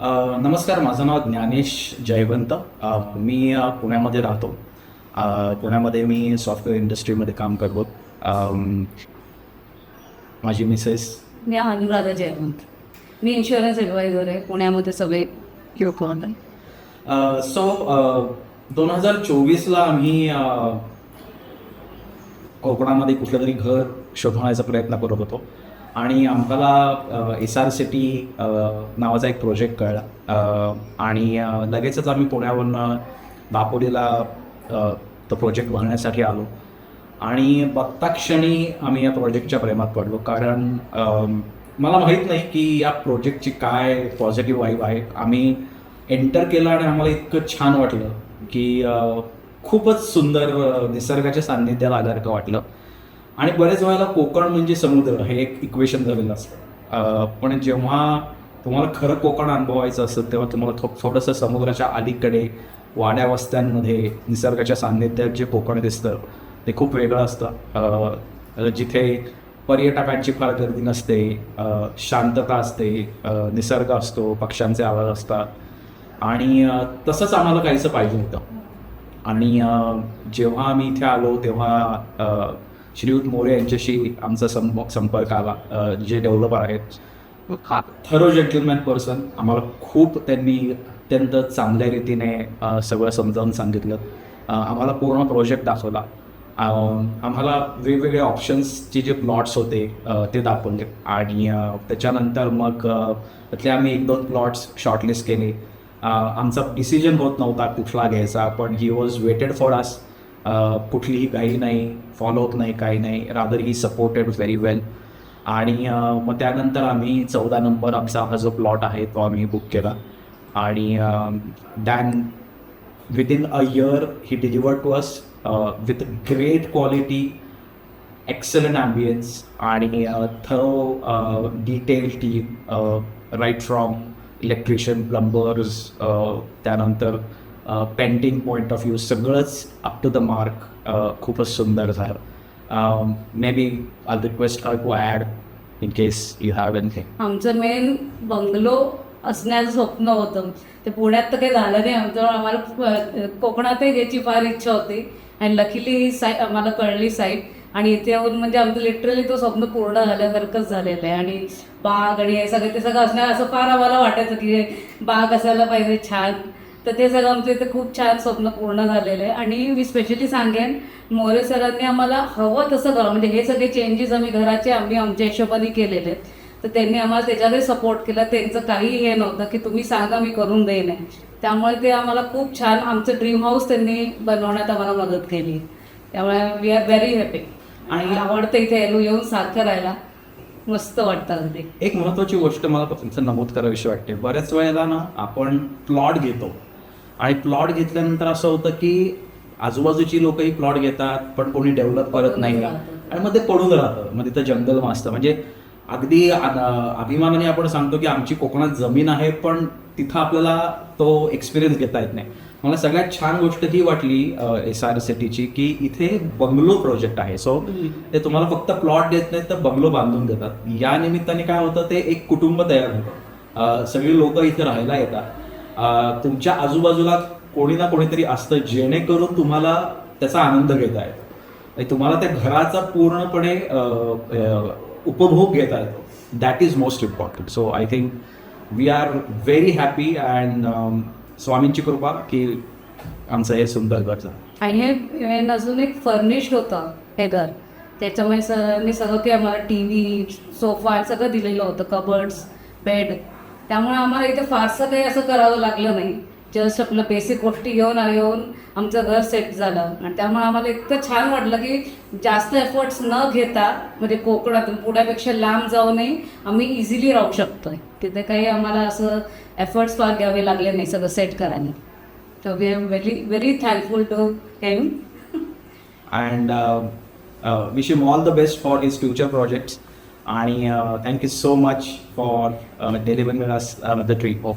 नमस्कार, माझं नाव ज्ञानेश जयवंत. मी पुण्यामध्ये राहतो. पुण्यामध्ये मी सॉफ्टवेअर इंडस्ट्रीमध्ये काम करतो. माझी मिसेस मी अनुराधा जयवंत. मी इन्शुरन्स ॲडवायझर आहे पुण्यामध्ये सगळे किरकोळ. सो 2024ला आम्ही कोकणामध्ये कुठलं तरी घर शोधण्याचा प्रयत्न करत होतो आणि आम्हाला SR सिटी नावाचा एक प्रोजेक्ट कळला आणि लगेचच आम्ही पुण्यावरून दापोलीला तो प्रोजेक्ट बघण्यासाठी आलो आणि बघता क्षणी आम्ही या प्रोजेक्टच्या प्रेमात पडलो. कारण मला माहीत नाही की या प्रोजेक्टची काय पॉझिटिव्ह वाईब आहे. आम्ही एंटर केलं आणि आम्हाला इतकं छान वाटलं की खूपच सुंदर निसर्गाच्या सान्निध्यात आल्यासारखं वाटलं. आणि बरेच वेळेला कोकण म्हणजे समुद्र हे एक इक्वेशन झालेलं असतं, पण जेव्हा तुम्हाला खरं कोकण अनुभवायचं असतं तेव्हा तुम्हाला थोडंसं समुद्राच्या अलीकडे वाड्या वस्त्यांमध्ये निसर्गाच्या सान्निध्यात जे कोकण दिसतं ते खूप वेगळं असतं. जिथे पर्यटकांची फार गर्दी नसते, शांतता असते, निसर्ग असतो, पक्ष्यांचे आवाज असतात आणि तसंच आम्हाला काहीसं पाहिजे होतं. आणि जेव्हा आम्ही इथे आलो तेव्हा श्रीयुत मोरे यांच्याशी आमचा संपर्क आला, जे डेव्हलपर आहेत. Thorough gentleman person. आम्हाला खूप त्यांनी अत्यंत चांगल्या रीतीने सगळं समजावून सांगितलं. आम्हाला पूर्ण प्रोजेक्ट दाखवला. आम्हाला वेगवेगळे ऑप्शन्सचे जे प्लॉट्स होते ते दाखवले आणि त्याच्यानंतर मग त्यातले आम्ही 1-2 प्लॉट्स शॉर्टलिस्ट केले. आमचा डिसिजन होत नव्हता कुठला घ्यायचा, पण he was waited for us. कुठलीही काही नाही, फॉलोअप नाही, काही नाही. रादर ही सपोर्टेड व्हेरी वेल. आणि मग त्यानंतर आम्ही 14 नंबर आमचा हा जो प्लॉट आहे तो आम्ही बुक केला आणि then within a year he delivered to us with great quality, excellent ambience आणि thorough detail team, right from electrician, plumbers, त्यानंतर पेंटिंग पॉईंट ऑफ व्ह्यू सगळंच अप टू द मार्क. खूपच सुंदर झालं. Maybe I request her to add in case you have anything. आमचं main bungalow असण्याचं स्वप्न होतं. ते पुण्यात तर काही झालं नाही आमचं. आम्हाला कोकणातही घ्यायची फार इच्छा होती आणि लकीली ही आम्हाला कळली साईट आणि इथे येऊन म्हणजे आमचं लिटरली तो स्वप्न पूर्ण झाल्यासारखंच झालेलं आहे. आणि बाग आणि हे सगळं ते सगळं असणार असं फार आम्हाला वाटायचं की बाग असायला पाहिजे छान. तर ते सगळं आमचं इथे खूप छान स्वप्न पूर्ण झालेलं आहे. आणि मी स्पेशली सांगेन, मोरे सरांनी आम्हाला हवं तसं करा, म्हणजे हे सगळे चेंजेस आम्ही घराचे आमच्या हिशोबाने केलेले आहेत. तर त्यांनी आम्हाला त्याच्याकडे सपोर्ट केला. त्यांचं काही हे नव्हतं की तुम्ही सांगा मी करून देईन. त्यामुळे ते आम्हाला खूप छान आमचं ड्रीम हाऊस त्यांनी बनवण्यात आम्हाला मदत केली. त्यामुळे वी आर व्हेरी हॅपी आणि आवडतं इथे येऊन सारखं राहायला. मस्त वाटतं अगदी. एक महत्त्वाची गोष्ट मला तुमचं नमूद करावीशी वाटते. बऱ्याच वेळेला ना आपण प्लॉट घेतो आणि प्लॉट घेतल्यानंतर असं होतं की आजूबाजूची लोकही प्लॉट घेतात पण कोणी डेव्हलप करत नाही आणि मग ते पडून राहतं. मग तिथं जंगल असतं. म्हणजे अगदी अभिमानाने आपण सांगतो की आमची कोकणात जमीन आहे, पण तिथं आपल्याला तो एक्सपिरियन्स घेता येत नाही. मला सगळ्यात छान गोष्ट ही वाटली SR सिटीची की इथे बंगलो प्रोजेक्ट आहे. सो ते तुम्हाला फक्त प्लॉट देत नाहीत तर बंगलो बांधून देतात. या निमित्ताने काय होतं, ते एक कुटुंब तयार होतं. सगळी लोक इथे राहायला येतात. तुमच्या आजूबाजूला कोणी ना कोणीतरी असतं जेणेकरून तुम्हाला त्याचा आनंद घेता येतो. तुम्हाला त्या घराचा पूर्णपणे उपभोग घेता येतो. That is most important. So I think we are very happy and स्वामींची कृपा की आमचं हे सुंदर घर झालं. आणि हे अजून एक फर्निश्ड होतं हे घर. त्याच्यामुळे सरांनी सगळं काही आम्हाला TV, सोफा सगळं दिलेलं होतं, कबर्ड्स, बेड. त्यामुळे आम्हाला इथे फारसं काही असं करावं लागलं नाही. जस्ट आपलं बेसिक गोष्टी घेऊन आमचं घर सेट झालं. आणि त्यामुळे आम्हाला इतकं छान वाटलं की जास्त एफर्ट्स न घेता, म्हणजे कोकणातून पुण्यापेक्षा लांब जाऊनही आम्ही इझिली राहू शकतोय. तिथे काही आम्हाला असं एफर्ट्स फार घ्यावे लागले नाही सगळं सेट करायला. तर we are very thankful to him and wish him all the best for his future projects आणि thank you so much for delivering us the trip.